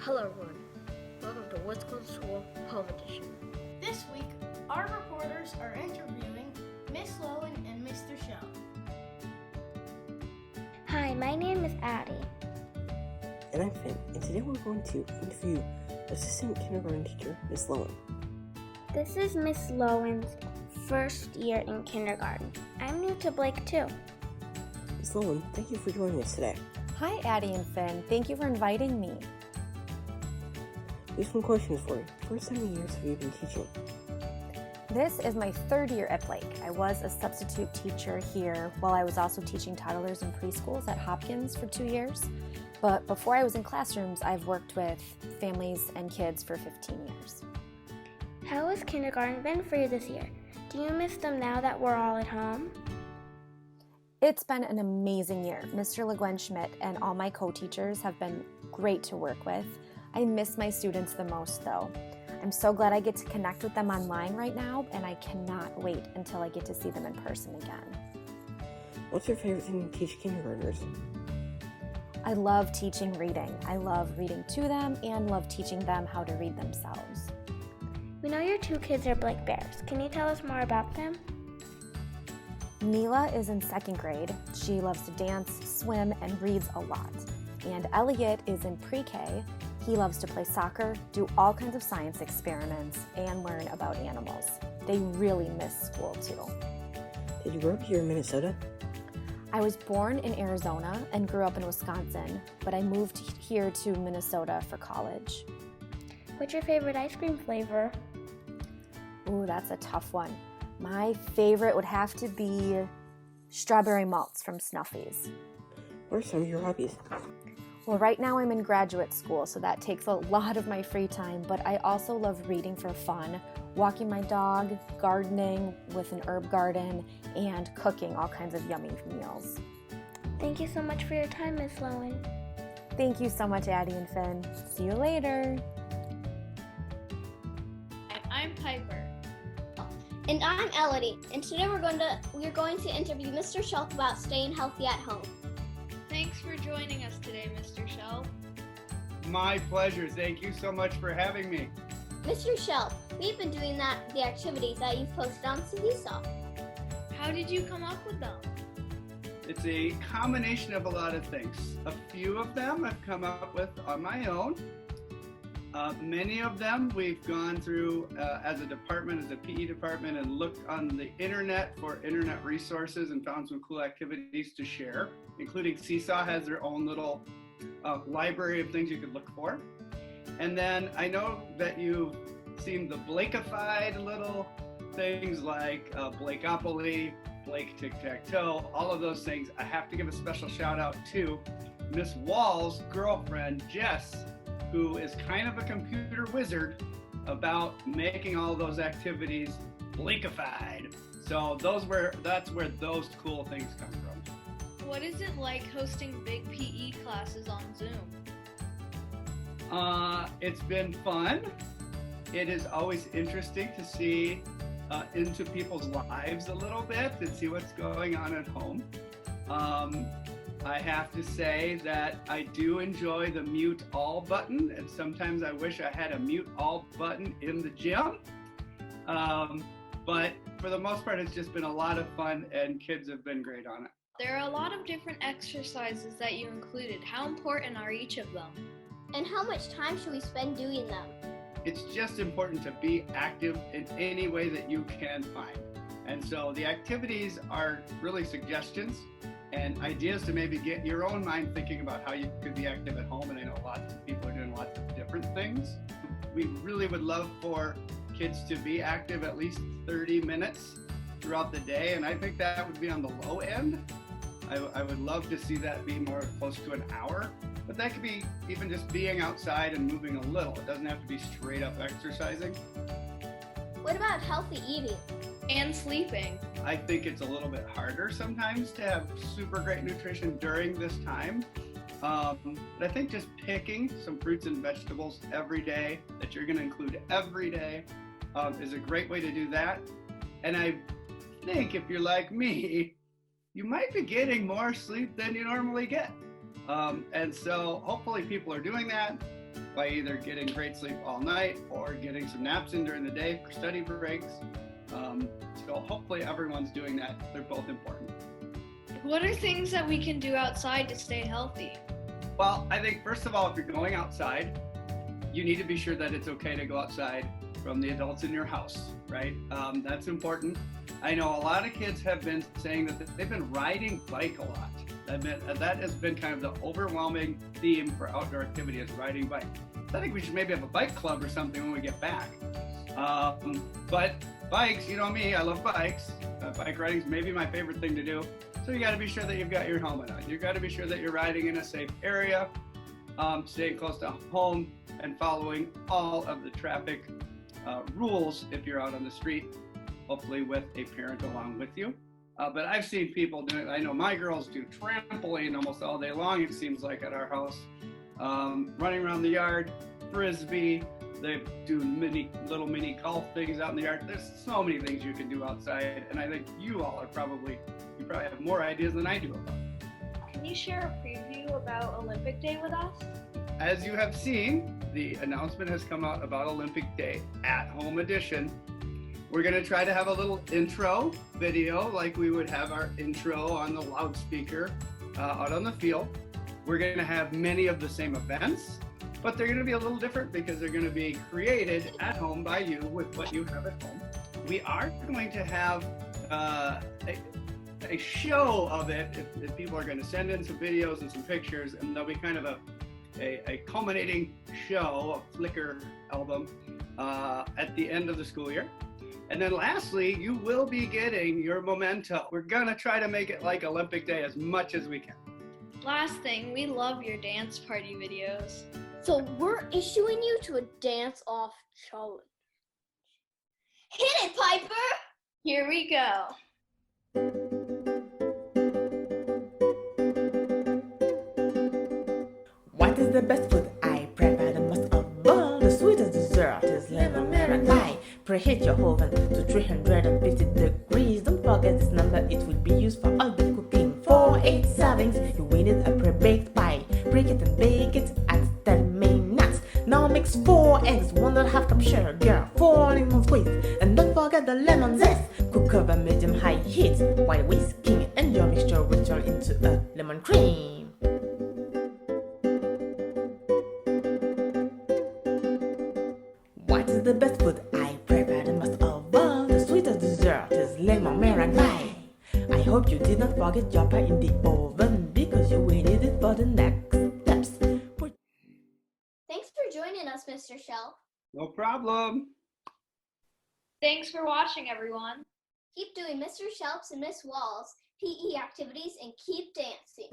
Hello everyone, welcome to What's Going to School Home Edition. This week, our reporters are interviewing Miss Lowin and Mr. Shelp. Hi, my name is Addie. And I'm Finn, and today we're going to interview Assistant Kindergarten Teacher, Miss Lowin. This is Miss Lowin's first year in kindergarten. I'm new to Blake too. Miss Lowin, thank you for joining us today. Hi, Addie and Finn. Thank you for inviting me. We have some questions for you. First, how many years have you been teaching? This is my third year at Blake. I was a substitute teacher here while I was also teaching toddlers and preschools at Hopkins for 2 years. But before I was in classrooms, I've worked with families and kids for 15 years. How has kindergarten been for you this year? Do you miss them now that we're all at home? It's been an amazing year. Mr. LeGuen Schmidt and all my co-teachers have been great to work with. I miss my students the most though. I'm so glad I get to connect with them online right now, and I cannot wait until I get to see them in person again. What's your favorite thing to teach kindergartners? I love teaching reading. I love reading to them and love teaching them how to read themselves. We know your two kids are Blake Bears. Can you tell us more about them? Mila is in second grade. She loves to dance, swim, and reads a lot. And Elliot is in pre-K. He loves to play soccer, do all kinds of science experiments, and learn about animals. They really miss school too. Did you grow up here in Minnesota? I was born in Arizona and grew up in Wisconsin, but I moved here to Minnesota for college. What's your favorite ice cream flavor? Ooh, that's a tough one. My favorite would have to be strawberry malts from Snuffy's. What are some of your hobbies? Well, right now I'm in graduate school, so that takes a lot of my free time, but I also love reading for fun, walking my dog, gardening with an herb garden, and cooking all kinds of yummy meals. Thank you so much for your time, Miss Lowin. Thank you so much, Addie and Finn. See you later. I'm Piper. And I'm Elodie, and today we're going to interview Mr. Shelp about staying healthy at home. Thanks for joining us today, Mr. Shelp. My pleasure. Thank you so much for having me. Mr. Shelp, we've been doing the activities that you've posted on Seesaw. How did you come up with them? It's a combination of a lot of things. A few of them I've come up with on my own. Many of them we've gone through as a department, as a PE department, and looked on the internet for internet resources and found some cool activities to share, including Seesaw has their own little library of things you could look for. And then I know that you've seen the Blakefied little things like Blakeopoly, Blake Tic-Tac-Toe, all of those things. I have to give a special shout out to Miss Wall's girlfriend, Jess, who is kind of a computer wizard about making all those activities Blakefied. So that's where those cool things come from. What is it like hosting big PE classes on Zoom? It's been fun. It is always interesting to see into people's lives a little bit and see what's going on at home. I have to say that I do enjoy the mute all button, and sometimes I wish I had a mute all button in the gym. But for the most part, it's just been a lot of fun, and kids have been great on it. There are a lot of different exercises that you included. How important are each of them? And how much time should we spend doing them? It's just important to be active in any way that you can find. And so the activities are really suggestions and ideas to maybe get your own mind thinking about how you could be active at home. And I know lots of people are doing lots of different things. We really would love for kids to be active at least 30 minutes throughout the day. And I think that would be on the low end. I would love to see that be more close to an hour. But that could be even just being outside and moving a little. It doesn't have to be straight up exercising. What about healthy eating? And sleeping. I think it's a little bit harder sometimes to have super great nutrition during this time. But I think just picking some fruits and vegetables every day that you're going to include every day is a great way to do that. And I think if you're like me, you might be getting more sleep than you normally get. And so hopefully people are doing that. by either getting great sleep all night or getting some naps in during the day for study breaks. So hopefully everyone's doing that. They're both important. What are things that we can do outside to stay healthy? Well, I think first of all, if you're going outside, you need to be sure that it's okay to go outside from the adults in your house, right? That's important. I know a lot of kids have been saying that they've been riding bike a lot. That has been kind of the overwhelming theme for outdoor activity is riding bike. I think we should maybe have a bike club or something when we get back. But bikes, you know me, I love bikes. Bike riding is maybe my favorite thing to do. So you got to be sure that you've got your helmet on. You got to be sure that you're riding in a safe area, staying close to home, and following all of the traffic rules if you're out on the street, hopefully with a parent along with you. But I've seen people do it. I know my girls do trampoline almost all day long, it seems like, at our house. Running around the yard, frisbee. They do little mini golf things out in the yard. There's so many things you can do outside, and I think you probably have more ideas than I do about it. Can you share a preview about Olympic Day with us? As you have seen, the announcement has come out about Olympic Day at Home Edition. We're going to try to have a little intro video like we would have our intro on the loudspeaker out on the field. We're going to have many of the same events, but they're going to be a little different because they're going to be created at home by you with what you have at home. We are going to have a show of it if people are going to send in some videos and some pictures, and there'll be kind of a culminating show, a Flickr album at the end of the school year. And then lastly, you will be getting your memento. We're gonna try to make it like Olympic Day as much as we can. Last thing, we love your dance party videos. So we're issuing you to a dance-off challenge. Hit it, Piper! Here we go. What is the best food I prepare the most of all? The sweetest dessert is lemon meringue pie. Preheat your oven to 350 degrees. Don't forget this number, it will be used for all the cooking. For 8 servings, you will need a pre-baked pie. Break it and bake it at 10 minutes. Now mix 4 eggs, 1.5 cup sugar, 4 lemon squeeze, and don't forget the lemon zest. Cook over medium-high heat while whisking, and your mixture will turn into a lemon cream. What is the best food I prepare the most of all? The sweetest dessert is lemon meringue pie. I hope you did not forget your pie in the oven because you will need it for the next steps. Thanks for joining us, Mr. Shelp. No problem. Thanks for watching, everyone. Keep doing Mr. Shelp's and Miss Wall's PE activities and keep dancing.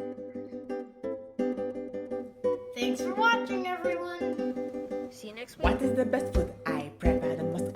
Thanks for watching, everyone. See you next week. What is the best food I prepare the most